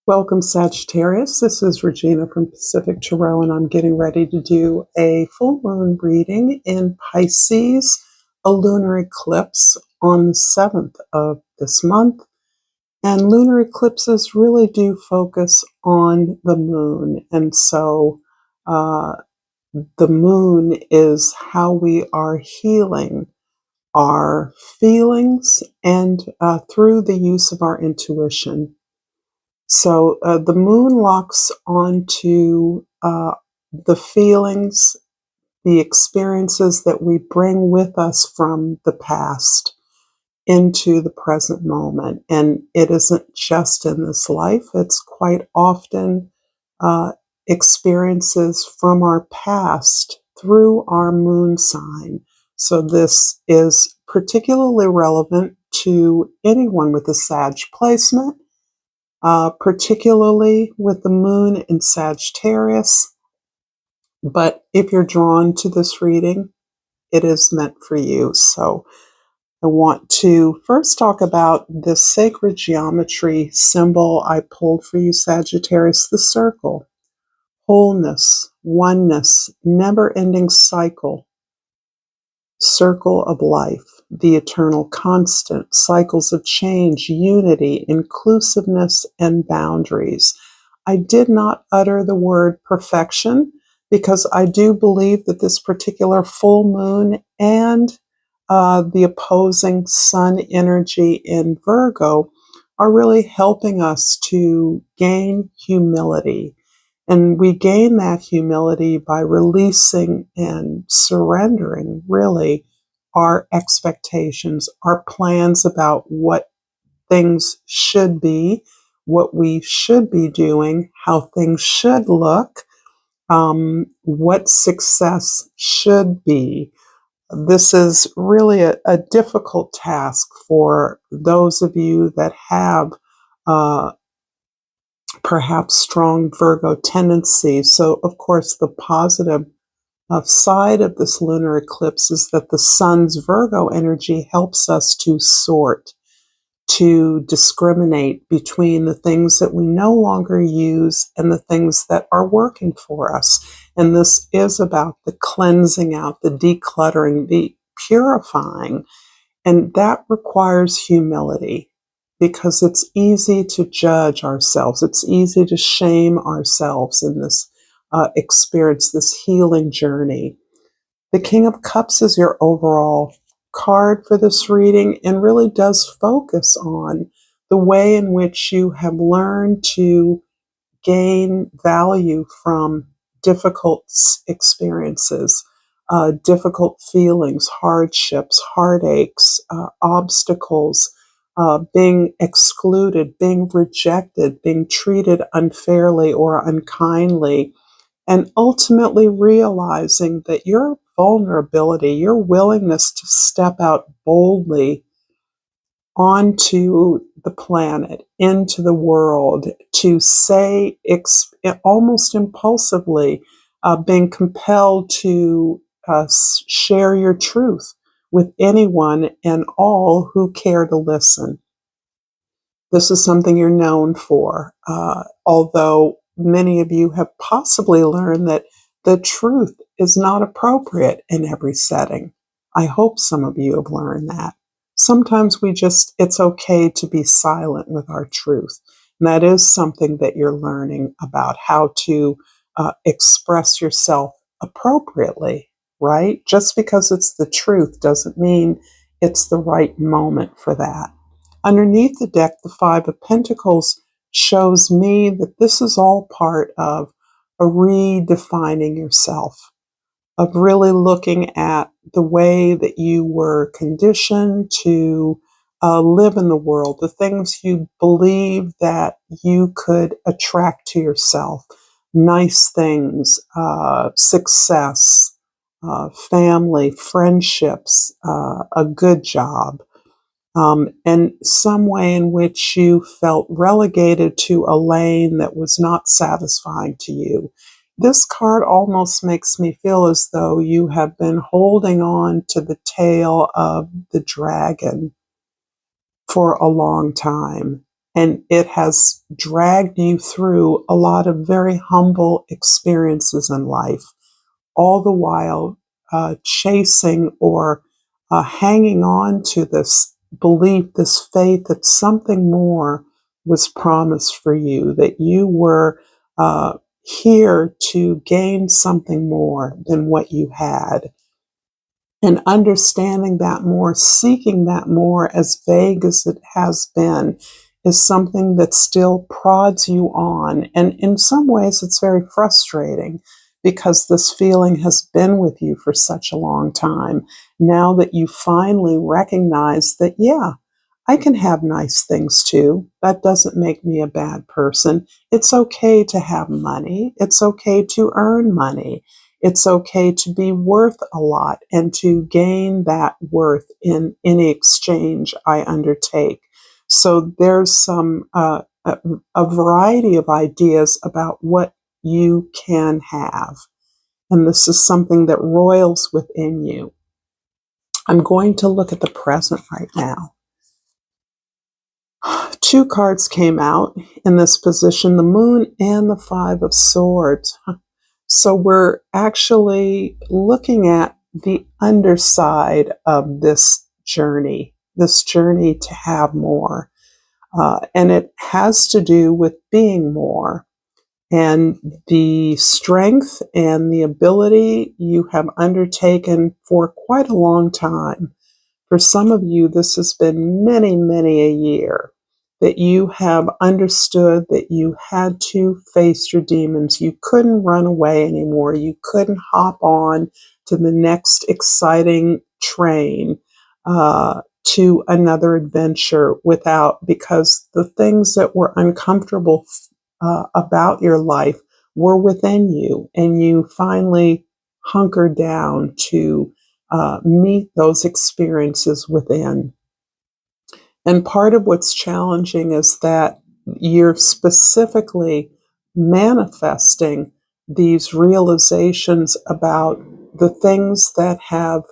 Welcome, Sagittarius. This is Regina from Pacific Tarot, and I'm getting ready to do a full moon reading in Pisces, a lunar eclipse on the 7th of this month. And lunar eclipses really do focus on the moon. And so the moon is how we are healing our feelings and through the use of our intuition. So the moon locks onto the feelings, the experiences that we bring with us from the past into the present moment. And it isn't just in this life, it's quite often experiences from our past through our moon sign. So this is particularly relevant to anyone with a Sag placement. Particularly with the moon in Sagittarius. But if you're drawn to this reading, it is meant for you. So I want to first talk about the sacred geometry symbol I pulled for you, Sagittarius, the circle. Wholeness, oneness, never-ending cycle of life, the eternal constant, cycles of change, unity, inclusiveness, and boundaries. I did not utter the word perfection because I do believe that this particular full moon and the opposing sun energy in Virgo are really helping us to gain humility. And we gain that humility by releasing and surrendering, really, our expectations, our plans about what things should be, what we should be doing, how things should look, what success should be. This is really a difficult task for those of you that have perhaps strong Virgo tendencies. So, of course, the positive side of this lunar eclipse is that the sun's Virgo energy helps us to sort, to discriminate between the things that we no longer use and the things that are working for us. And this is about the cleansing out, the decluttering, the purifying. And that requires humility because it's easy to judge ourselves. It's easy to shame ourselves in this experience, this healing journey. The King of Cups is your overall card for this reading and really does focus on the way in which you have learned to gain value from difficult experiences, difficult feelings, hardships, heartaches, obstacles, being excluded, being rejected, being treated unfairly or unkindly, and ultimately realizing that your vulnerability, your willingness to step out boldly onto the planet, into the world, to say almost impulsively, being compelled to share your truth with anyone and all who care to listen. This is something you're known for, although many of you have possibly learned that the truth is not appropriate in every setting. I hope some of you have learned that. Sometimes it's okay to be silent with our truth. And that is something that you're learning about how to express yourself appropriately, right? Just because it's the truth doesn't mean it's the right moment for that. Underneath the deck, the Five of Pentacles shows me that this is all part of a redefining yourself, of really looking at the way that you were conditioned to live in the world, the things you believe that you could attract to yourself, nice things, success, family, friendships, a good job. And some way in which you felt relegated to a lane that was not satisfying to you. This card almost makes me feel as though you have been holding on to the tail of the dragon for a long time. And it has dragged you through a lot of very humble experiences in life, all the while chasing or hanging on to this belief, this faith that something more was promised for you, that you were here to gain something more than what you had. And understanding that more, seeking that more, as vague as it has been, is something that still prods you on. And in some ways, it's very frustrating because this feeling has been with you for such a long time. Now that you finally recognize that, yeah, I can have nice things too. That doesn't make me a bad person. It's okay to have money. It's okay to earn money. It's okay to be worth a lot and to gain that worth in any exchange I undertake. So there's a variety of ideas about what you can have. And this is something that roils within you. I'm going to look at the present right now. Two cards came out in this position, the Moon and the Five of Swords. So we're actually looking at the underside of this journey to have more. And it has to do with being more. And the strength and the ability you have undertaken for quite a long time. For some of you, this has been many, many a year that you have understood that you had to face your demons. You couldn't run away anymore. You couldn't hop on to the next exciting train to another adventure because the things that were uncomfortable about your life were within you, and you finally hunkered down to meet those experiences within. And part of what's challenging is that you're specifically manifesting these realizations about the things that have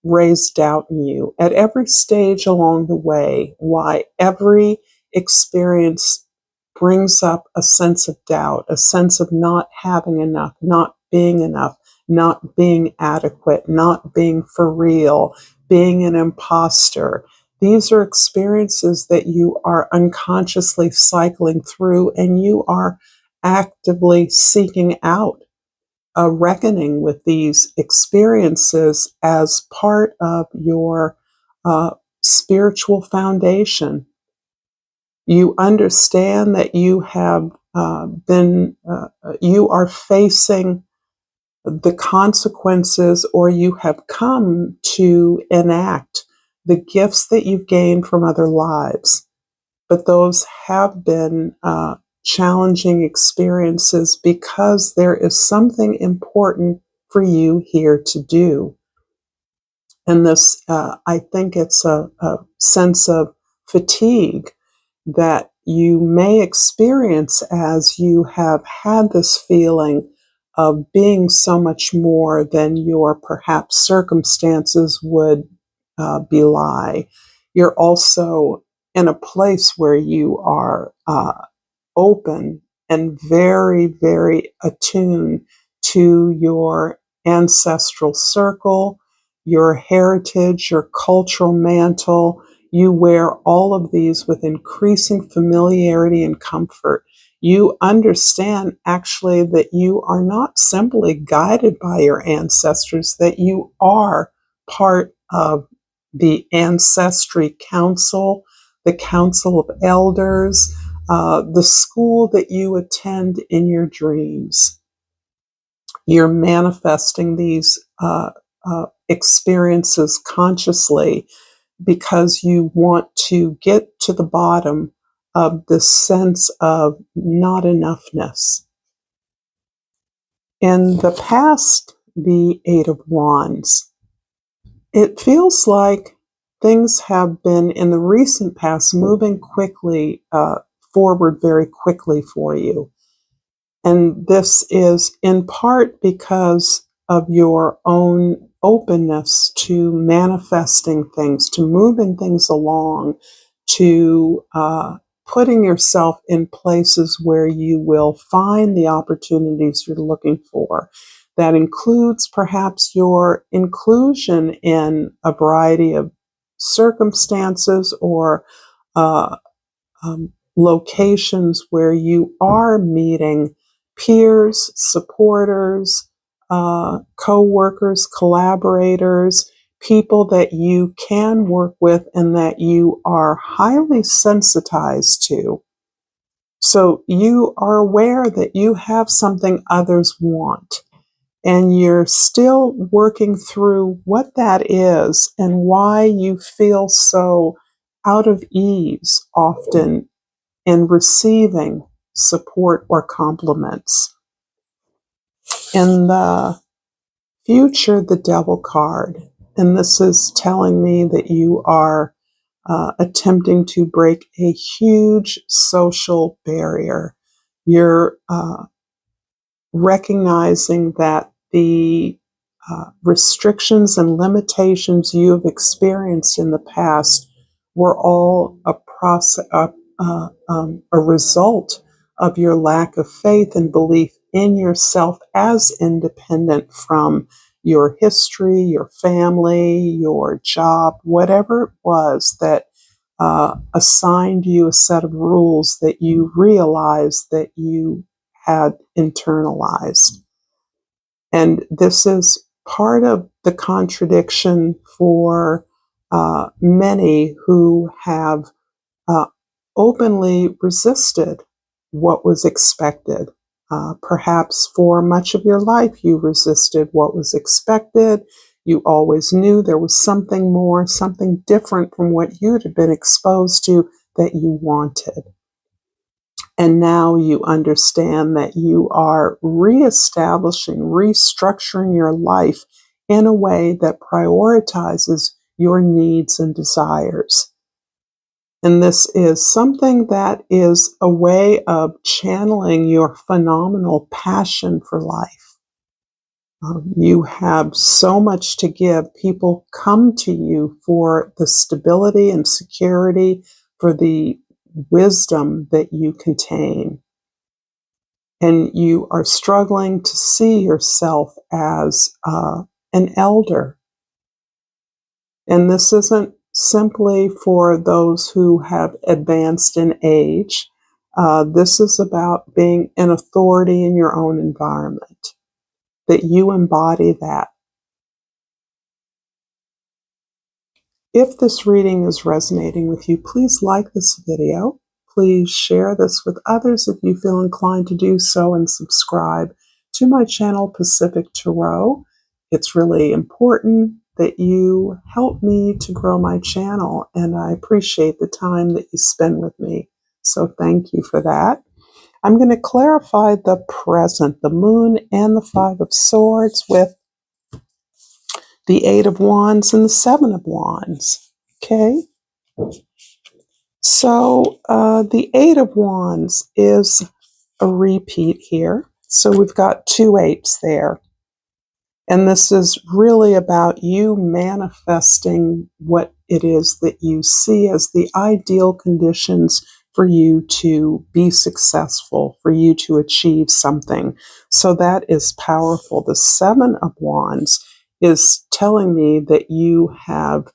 raised doubt in you at every stage along the way. Why every experience brings up a sense of doubt, a sense of not having enough, not being adequate, not being for real, being an imposter. These are experiences that you are unconsciously cycling through, and you are actively seeking out a reckoning with these experiences as part of your spiritual foundation. You understand that you are facing the consequences, or you have come to enact the gifts that you've gained from other lives. But those have been challenging experiences because there is something important for you here to do. And this, I think it's a sense of fatigue that you may experience as you have had this feeling of being so much more than your perhaps circumstances would belie. You're also in a place where you are open and very, very attuned to your ancestral circle, your heritage, your cultural mantle. You wear all of these with increasing familiarity and comfort. You understand actually that you are not simply guided by your ancestors, that you are part of the Ancestry Council, the Council of Elders, the school that you attend in your dreams. You're manifesting these experiences consciously because you want to get to the bottom of this sense of not enoughness. In the past, the Eight of Wands, it feels like things have been, in the recent past, moving quickly forward very quickly for you. And this is in part because of your own openness to manifesting things, to moving things along, to putting yourself in places where you will find the opportunities you're looking for. That includes perhaps your inclusion in a variety of circumstances or uh, locations where you are meeting peers, supporters, co-workers, collaborators, people that you can work with and that you are highly sensitized to. So you are aware that you have something others want, and you're still working through what that is and why you feel so out of ease often in receiving support or compliments. In the future, the Devil card, and this is telling me that you are attempting to break a huge social barrier. You're recognizing that the restrictions and limitations you have experienced in the past were all a result of your lack of faith and belief in yourself as independent from your history, your family, your job, whatever it was that assigned you a set of rules that you realized that you had internalized. And this is part of the contradiction for many who have uh, openly resisted what was expected. Perhaps for much of your life, you resisted what was expected. You always knew there was something more, something different from what you'd have been exposed to that you wanted. And now you understand that you are reestablishing, restructuring your life in a way that prioritizes your needs and desires. And this is something that is a way of channeling your phenomenal passion for life. You have so much to give. People come to you for the stability and security, for the wisdom that you contain. And you are struggling to see yourself as an elder. And this isn't simply for those who have advanced in age. This is about being an authority in your own environment, that you embody that. If this reading is resonating with you, please like this video. Please share this with others if you feel inclined to do so, and subscribe to my channel, Pacific Tarot. It's really important that you help me to grow my channel, and I appreciate the time that you spend with me. So thank you for that. I'm going to clarify the present, the Moon and the Five of Swords, with the Eight of Wands and the Seven of Wands. Okay. So the Eight of Wands is a repeat here. So we've got two eights there. And this is really about you manifesting what it is that you see as the ideal conditions for you to be successful, for you to achieve something. So that is powerful. The Seven of Wands is telling me that you have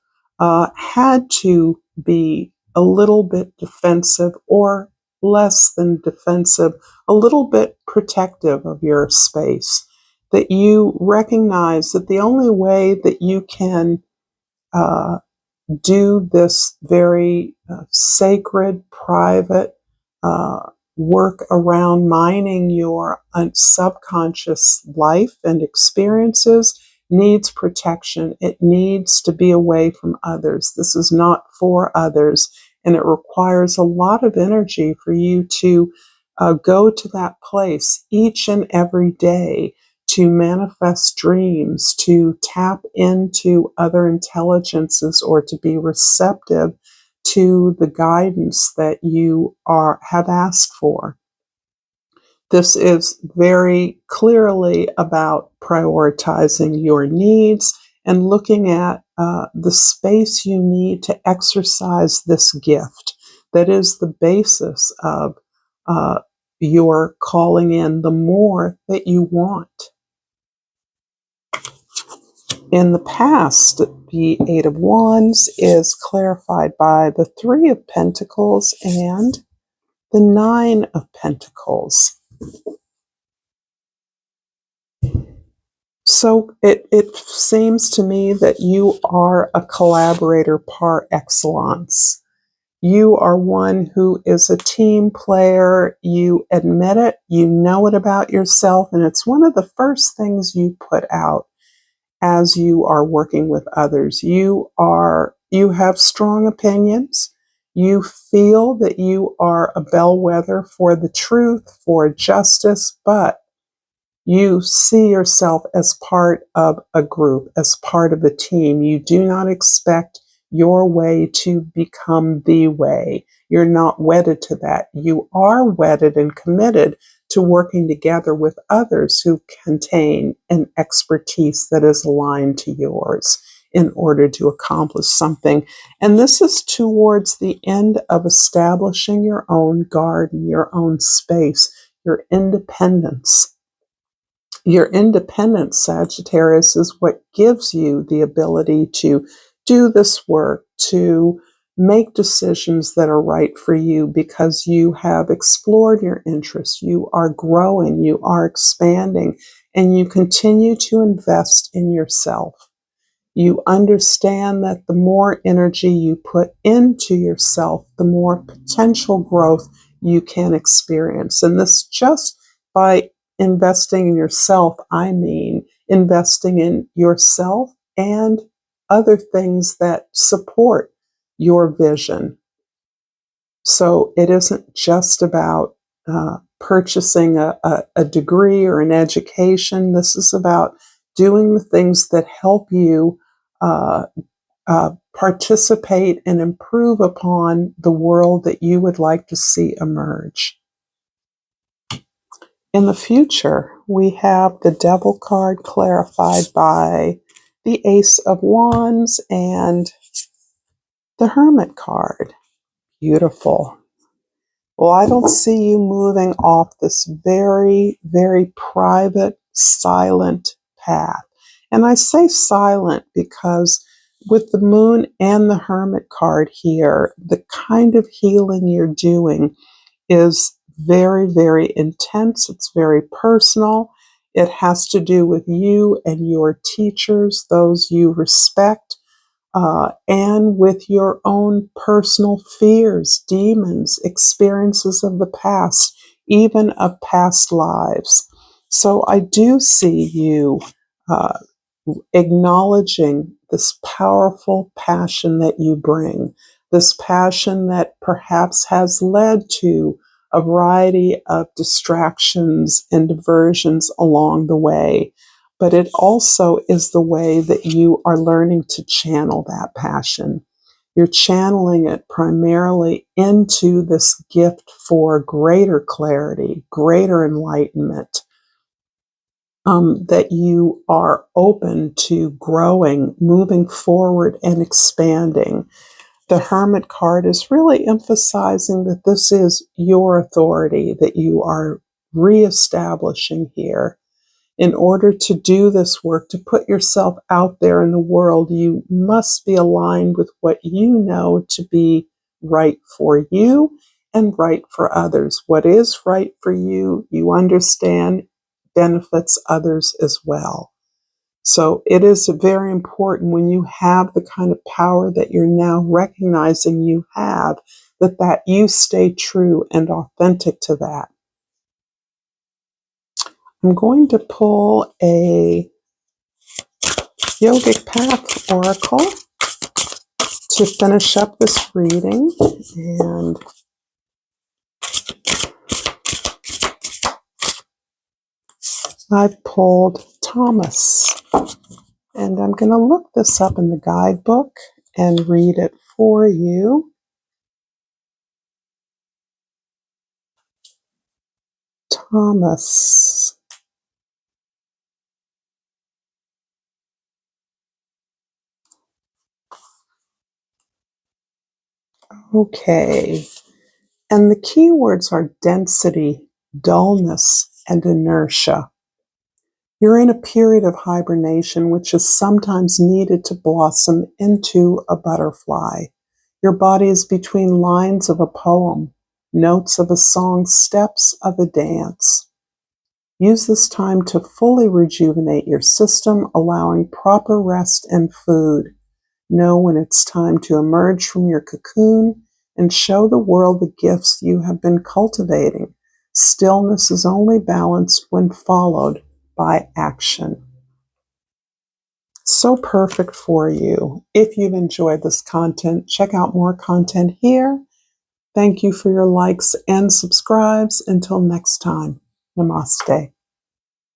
had to be a little bit defensive, or less than defensive, a little bit protective of your space. That you recognize that the only way that you can do this very sacred, private work around mining your subconscious life and experiences needs protection. It needs to be away from others. This is not for others, and it requires a lot of energy for you to go to that place each and every day, to manifest dreams, to tap into other intelligences, or to be receptive to the guidance that you have asked for. This is very clearly about prioritizing your needs and looking at the space you need to exercise this gift. that is the basis of your calling in the more that you want. In the past, the Eight of Wands is clarified by the Three of Pentacles and the Nine of Pentacles. So it seems to me that you are a collaborator par excellence. You are one who is a team player. You admit it, you know it about yourself, and it's one of the first things you put out as you are working with others. You have strong opinions. You feel that you are a bellwether for the truth, for justice, but you see yourself as part of a group, as part of a team. You do not expect your way to become the way. You're not wedded to that. You are wedded and committed to working together with others who contain an expertise that is aligned to yours in order to accomplish something. And this is towards the end of establishing your own garden, your own space, your independence. Your independence, Sagittarius, is what gives you the ability to do this work, to make decisions that are right for you because you have explored your interests, you are growing, you are expanding, and you continue to invest in yourself. You understand that the more energy you put into yourself, the more potential growth you can experience. And this just by investing in yourself, I mean investing in yourself and other things that support your vision. So it isn't just about purchasing a degree or an education. This is about doing the things that help you participate and improve upon the world that you would like to see emerge. In the future, we have the Devil card clarified by the Ace of Wands and the Hermit card. Beautiful. Well, I don't see you moving off this very, very private, silent path. And I say silent because with the Moon and the Hermit card here, the kind of healing you're doing is very, very intense. It's very personal. It has to do with you and your teachers, those you respect, and with your own personal fears, demons, experiences of the past, even of past lives. So I do see you uh, acknowledging this powerful passion that you bring, this passion that perhaps has led to a variety of distractions and diversions along the way. But it also is the way that you are learning to channel that passion. You're channeling it primarily into this gift for greater clarity, greater enlightenment, that you are open to growing, moving forward, and expanding. The Hermit card is really emphasizing that this is your authority that you are reestablishing here. In order to do this work, to put yourself out there in the world, you must be aligned with what you know to be right for you and right for others. What is right for you, you understand, benefits others as well. So it is very important when you have the kind of power that you're now recognizing you have, that you stay true and authentic to that. I'm going to pull a Yogic Path Oracle to finish up this reading. And I pulled Thomas. And I'm going to look this up in the guidebook and read it for you. Thomas. Okay. And the key words are density, dullness, and inertia. You're in a period of hibernation, which is sometimes needed to blossom into a butterfly. Your body is between lines of a poem, notes of a song, steps of a dance. Use this time to fully rejuvenate your system, allowing proper rest and food. Know when it's time to emerge from your cocoon and show the world the gifts you have been cultivating. Stillness is only balanced when followed by action. So perfect for you. If you've enjoyed this content, check out more content here. Thank you for your likes and subscribes. Until next time, namaste.